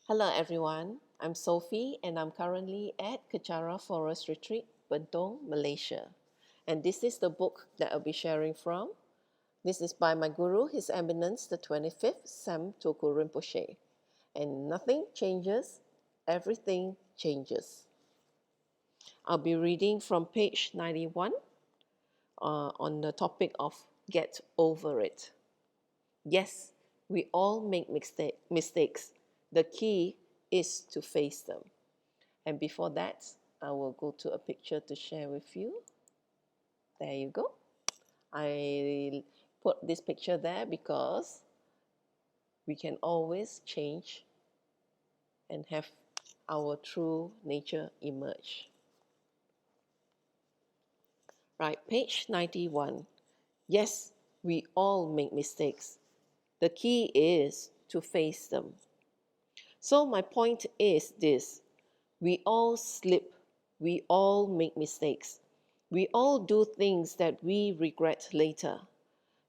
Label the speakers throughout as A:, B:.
A: Hello everyone, I'm Sophie and I'm currently at Kecara Forest Retreat, Bentong, Malaysia. And this is the book that I'll be sharing from. This is by my guru, His Eminence the 25th Sam Tuku Rinpoche. And nothing changes, everything changes. I'll be reading from page 91 on the topic of get over it. Yes, we all make mistakes. The key is to face them. And before that, I will go to a picture to share with you. There you go. I put this picture there because we can always change and have our true nature emerge. Right, page 91. Yes, we all make mistakes. The key is to face them. So my point is this. We all slip. We all make mistakes. We all do things that we regret later.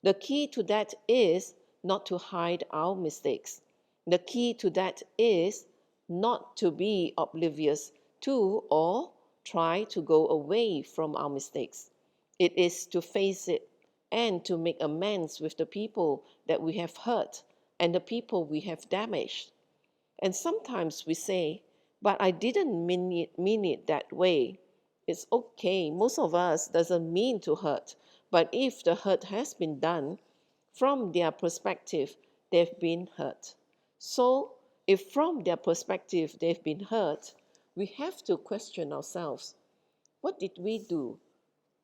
A: The key to that is not to hide our mistakes. The key to that is not to be oblivious to or try to go away from our mistakes. It is to face it and to make amends with the people that we have hurt and the people we have damaged. And sometimes we say, but I didn't mean it that way. It's okay. Most of us doesn't mean to hurt. But if the hurt has been done, from their perspective, they've been hurt. So if from their perspective they've been hurt, we have to question ourselves. What did we do?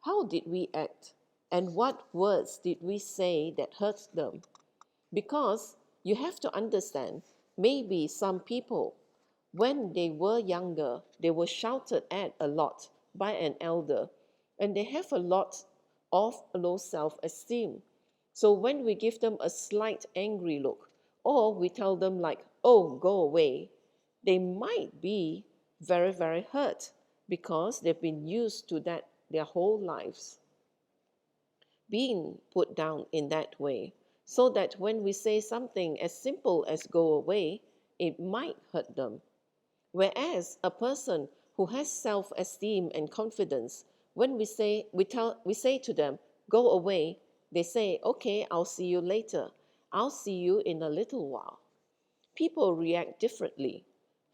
A: How did we act? And what words did we say that hurt them? Because you have to understand, maybe some people, when they were younger, they were shouted at a lot by an elder, and they have a lot of low self-esteem. So when we give them a slight angry look, or we tell them like, oh, go away, they might be very, very hurt because they've been used to that their whole lives, being put down in that way, so that when we say something as simple as go away, it might hurt them. Whereas a person who has self-esteem and confidence, when we say to them, go away, they say, okay, I'll see you later. I'll see you in a little while. People react differently.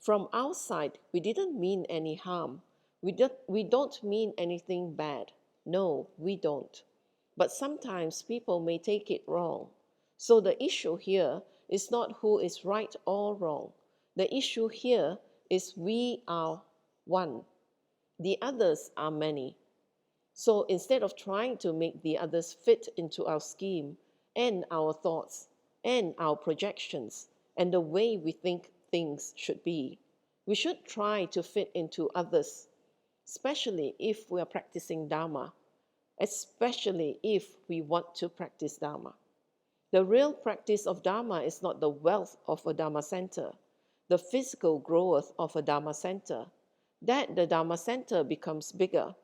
A: From our side, we didn't mean any harm. We don't mean anything bad. No, we don't. But sometimes people may take it wrong. So the issue here is not who is right or wrong. The issue here is we are one. The others are many. So instead of trying to make the others fit into our scheme and our thoughts and our projections and the way we think things should be, we should try to fit into others, especially if we are practicing Dharma, especially if we want to practice Dharma. The real practice of Dharma is not the wealth of a Dharma center, the physical growth of a Dharma center, that the Dharma center becomes bigger,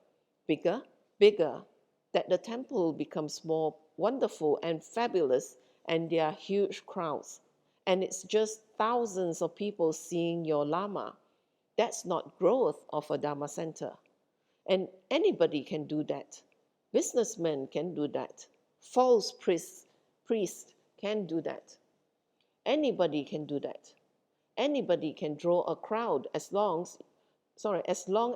A: bigger, bigger, that the temple becomes more wonderful and fabulous, and there are huge crowds. And it's just thousands of people seeing your Lama. That's not growth of a Dharma center. And anybody can do that. Businessmen can do that. False priests can do that. Anybody can do that. Anybody can draw a crowd as long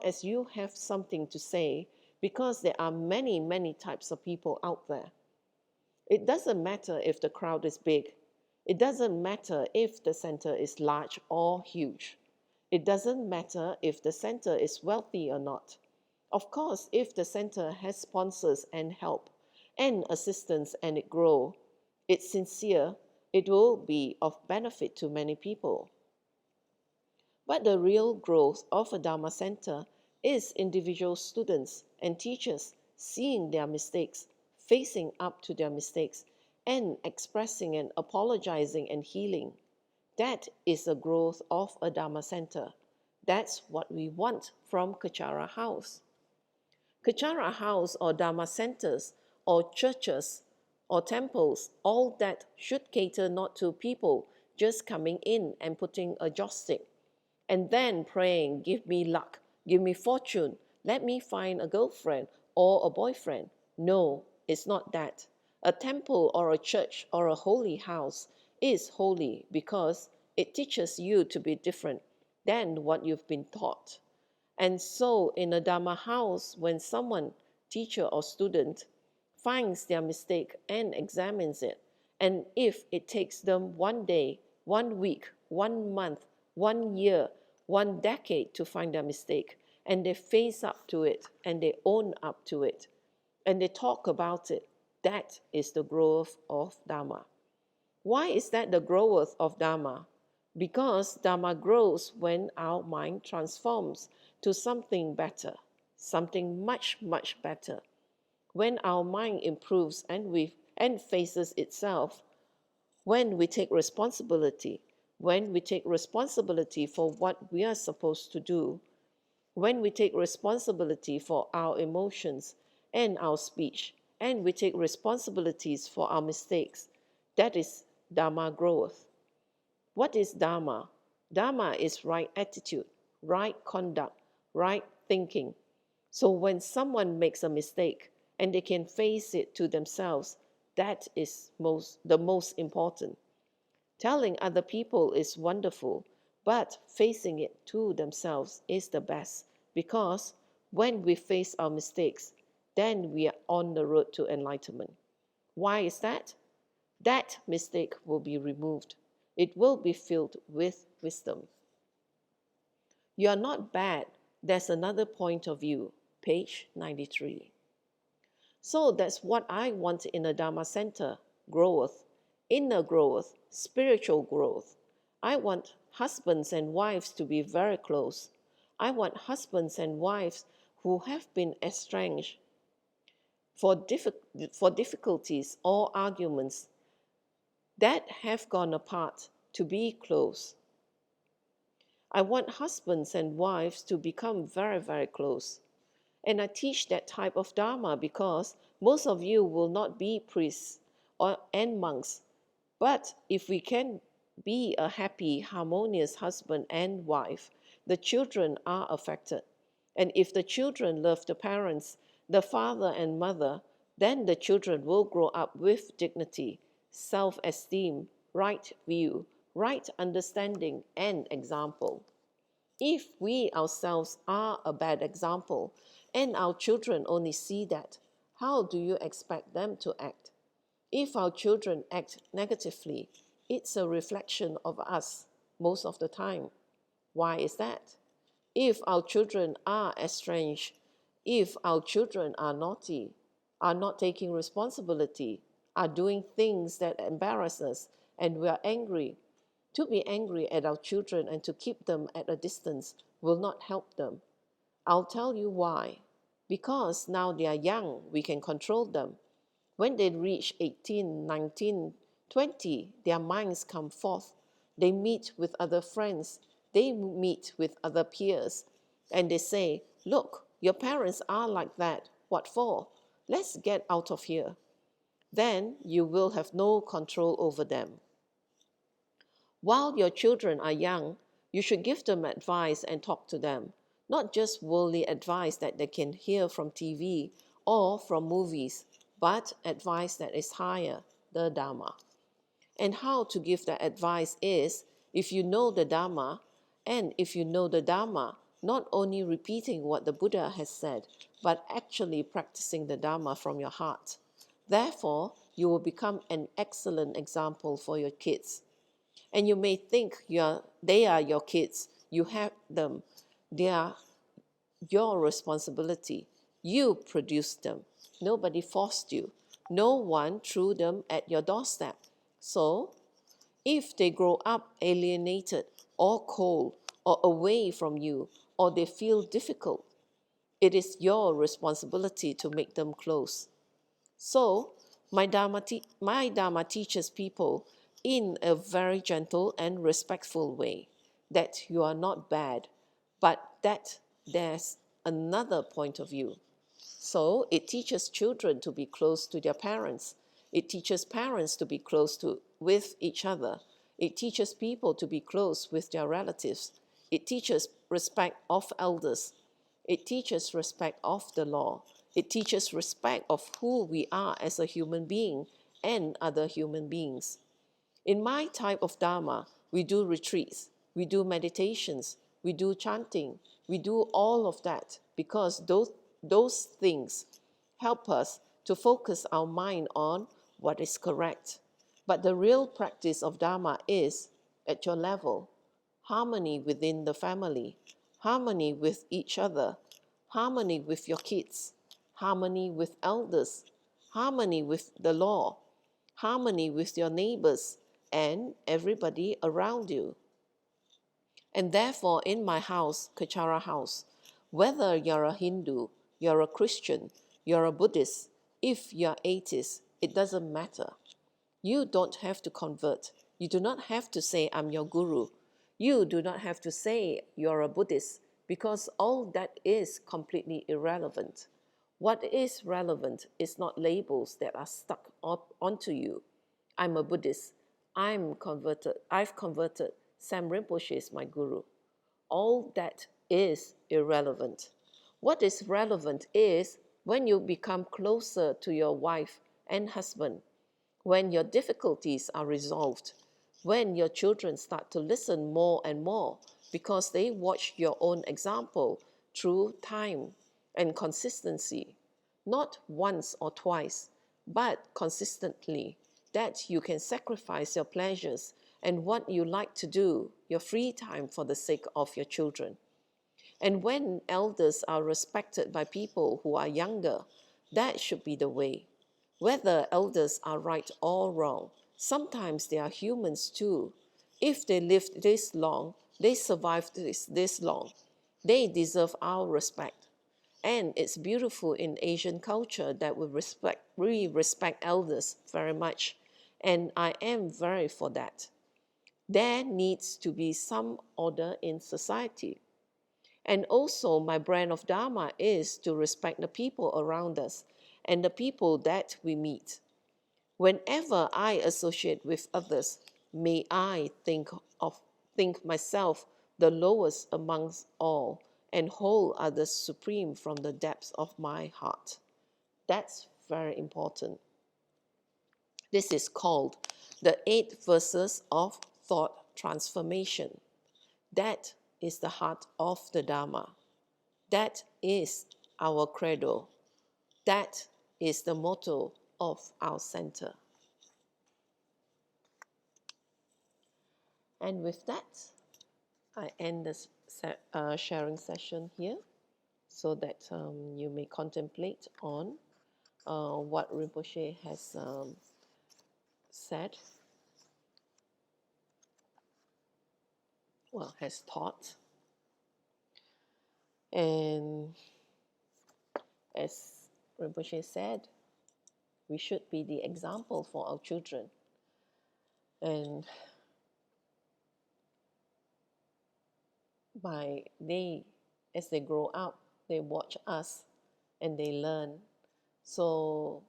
A: as you have something to say, because there are many, many types of people out there. It doesn't matter if the crowd is big. It doesn't matter if the center is large or huge. It doesn't matter if the center is wealthy or not. Of course, if the center has sponsors and help and assistance and it grows, it's sincere, it will be of benefit to many people. But the real growth of a Dharma center is individual students and teachers seeing their mistakes, facing up to their mistakes, and expressing and apologizing and healing. That is the growth of a Dharma center. That's what we want from Kecara House. Kecara House or Dharma centers or churches or temples, all that should cater not to people just coming in and putting a joystick and then praying, give me luck, give me fortune, let me find a girlfriend or a boyfriend. No, it's not that. A temple or a church or a holy house is holy because it teaches you to be different than what you've been taught. And so in a Dharma house, when someone, teacher or student, finds their mistake and examines it, and if it takes them 1 day, 1 week, 1 month, 1 year, 1 decade to find their mistake, and they face up to it, and they own up to it, and they talk about it, that is the growth of Dharma. Why is that the growth of Dharma? Because Dharma grows when our mind transforms to something better, something much, much better. When our mind improves and faces itself, when we take responsibility, for what we are supposed to do, when we take responsibility for our emotions and our speech, and we take responsibilities for our mistakes, that is Dharma growth. What is Dharma? Dharma is right attitude, right conduct, right thinking. So when someone makes a mistake and they can face it to themselves, that is the most important. Telling other people is wonderful, but facing it to themselves is the best, because when we face our mistakes, then we are on the road to enlightenment. Why is that? That mistake will be removed. It will be filled with wisdom. You are not bad. There's another point of view. Page 93. So that's what I want in a Dharma center. Growth, inner growth, spiritual growth. I want husbands and wives to be very close. I want husbands and wives who have been estranged for difficulties or arguments that have gone apart to be close. I want husbands and wives to become very, very close. And I teach that type of Dharma because most of you will not be priests and monks. But if we can be a happy, harmonious husband and wife, the children are affected. And if the children love the parents, the father and mother, then the children will grow up with dignity, self-esteem, right view, right understanding, and example. If we ourselves are a bad example and our children only see that, how do you expect them to act? If our children act negatively, it's a reflection of us most of the time. Why is that? If our children are estranged, if our children are naughty, are not taking responsibility, are doing things that embarrass us, and we are angry, to be angry at our children and to keep them at a distance will not help them. I'll tell you why. Because now they are young, we can control them. When they reach 18, 19, 20, their minds come forth. They meet with other friends. They meet with other peers. And they say, look, your parents are like that. What for? Let's get out of here. Then you will have no control over them. While your children are young, you should give them advice and talk to them, not just worldly advice that they can hear from TV or from movies, but advice that is higher, the Dharma. And how to give that advice is, if you know the Dharma, and if you know the Dharma, not only repeating what the Buddha has said, but actually practicing the Dharma from your heart. Therefore, you will become an excellent example for your kids. And you may think they are your kids. You have them. They are your responsibility. You produced them. Nobody forced you. No one threw them at your doorstep. So, if they grow up alienated or cold or away from you, or they feel difficult, it is your responsibility to make them close. So, my Dharma teaches people in a very gentle and respectful way that you are not bad, but that there's another point of view. So it teaches children to be close to their parents. It teaches parents to be close with each other. It teaches people to be close with their relatives. It teaches respect of elders. It teaches respect of the law. It teaches respect of who we are as a human being and other human beings. In my type of Dharma, we do retreats, we do meditations, we do chanting, we do all of that because those things help us to focus our mind on what is correct. But the real practice of Dharma is at your level, harmony within the family, harmony with each other, harmony with your kids, harmony with elders, harmony with the law, harmony with your neighbors and everybody around you. And therefore, in my house, Kachara House, whether you're a Hindu, you're a Christian, you're a Buddhist, if you're atheist, it doesn't matter. You don't have to convert. You do not have to say, I'm your guru. You do not have to say you're a Buddhist because all that is completely irrelevant. What is relevant is not labels that are stuck up onto you. I'm a Buddhist. I'm converted. I've converted. Sam Rinpoche is my guru. All that is irrelevant. What is relevant is when you become closer to your wife and husband, when your difficulties are resolved, when your children start to listen more and more because they watch your own example through time and consistency, not once or twice, but consistently, that you can sacrifice your pleasures and what you like to do, your free time for the sake of your children. And when elders are respected by people who are younger, that should be the way. Whether elders are right or wrong, sometimes they are humans too. If they lived this long, they survived this long, they deserve our respect. And it's beautiful in Asian culture that we respect elders very much. And I am very for that. There needs to be some order in society. And also, my brand of Dharma is to respect the people around us and the people that we meet. Whenever I associate with others, may I think myself the lowest amongst all and hold others supreme from the depths of my heart. That's very important. This is called the 8 verses of thought transformation. That is the heart of the Dharma. That is our credo. That is the motto of our center. And with that, I end this sharing session here so that you may contemplate on what Rinpoche has said, has taught. And as Rinpoche said, we should be the example for our children. And as they grow up, they watch us and they learn. So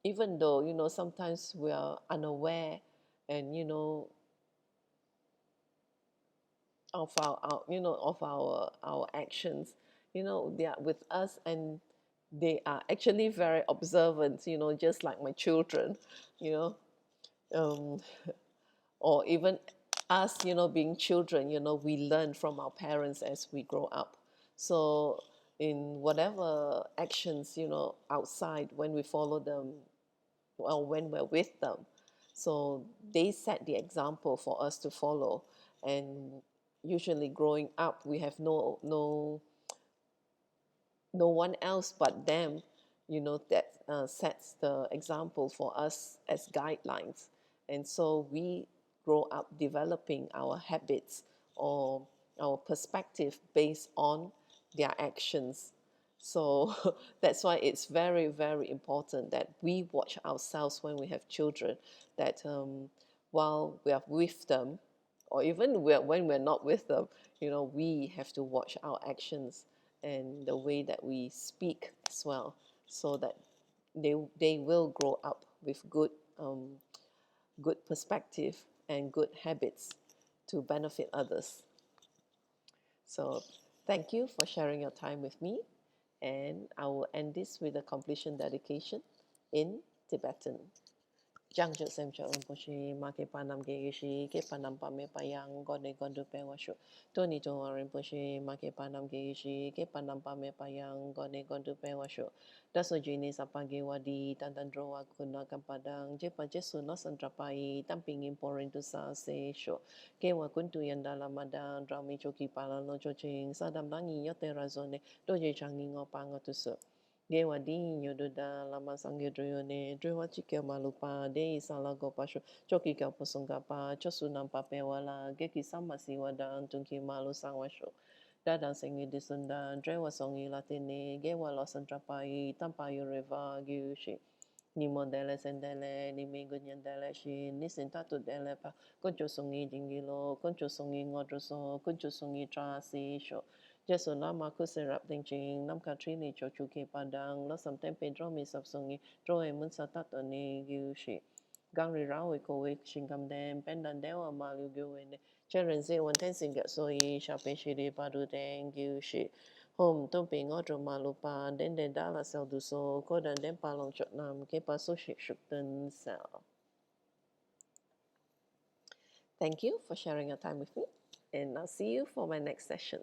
A: even though, sometimes we are unaware and, of our actions, they are with us and they are actually very observant, just like my children, you know, um, or even us, being children, we learn from our parents as we grow up. So in whatever actions, outside, when we follow them, or when we're with them, so they set the example for us to follow. And usually growing up, we have no one else but them, that sets the example for us as guidelines. And so we grow up developing our habits or our perspective based on their actions. So that's why it's very, very important that we watch ourselves when we have children, that while we are with them, or even when we're not with them, we have to watch our actions and the way that we speak as well, so that they will grow up with good perspective and good habits to benefit others. So thank you for sharing your time with me, and I will end this with a completion dedication in Tibetan. Jangjo semcha rinpoche, make panam ge ishi, ke panam pame payang, gode godu pe washo. Toni to rinpoche, make panam ge ishi, ke panam pame payang, gode godu pe washo. Daso jini sapage wadi, tantandro wa kuna kampadang, jepa jesu no santrapai, tamping imporin to sa se sho. Ke wa kuntu yanda lamadan, drami choki pala no choching, sadam dangi yote razone, doje changi ngopanga to so. Ge wadi nyododa lama sangye droyone drowa chike malupa de isala go pasho choki ka posonga pa chosu nampa pe wala ge ki samasi wada antunki malu sangwasho dadan sengi disunda drewa songi latine ge wala santrapai tampa yoreva gyushi ni modele sendele ni mingo nyandele shi ni sentatu dele pa koncho songi jingilo koncho songi ngodroso koncho songi trasi sho Jesu nama kuserap ding ching nam katrini chochu ke padang lo sam tempe dromi sap songi droe mun satato ni gyushi gang ri rawe ko we shingam dem pendan dewa malu gyuene cheren ze wan ten singa so yi shape shiri padu deng gyushi home tompe ngodro malu pa den den dala sel du so kodan den palong chot nam ke pa so shik shuk ten sel. Thank you for sharing your time with me, and I'll see you for my next session.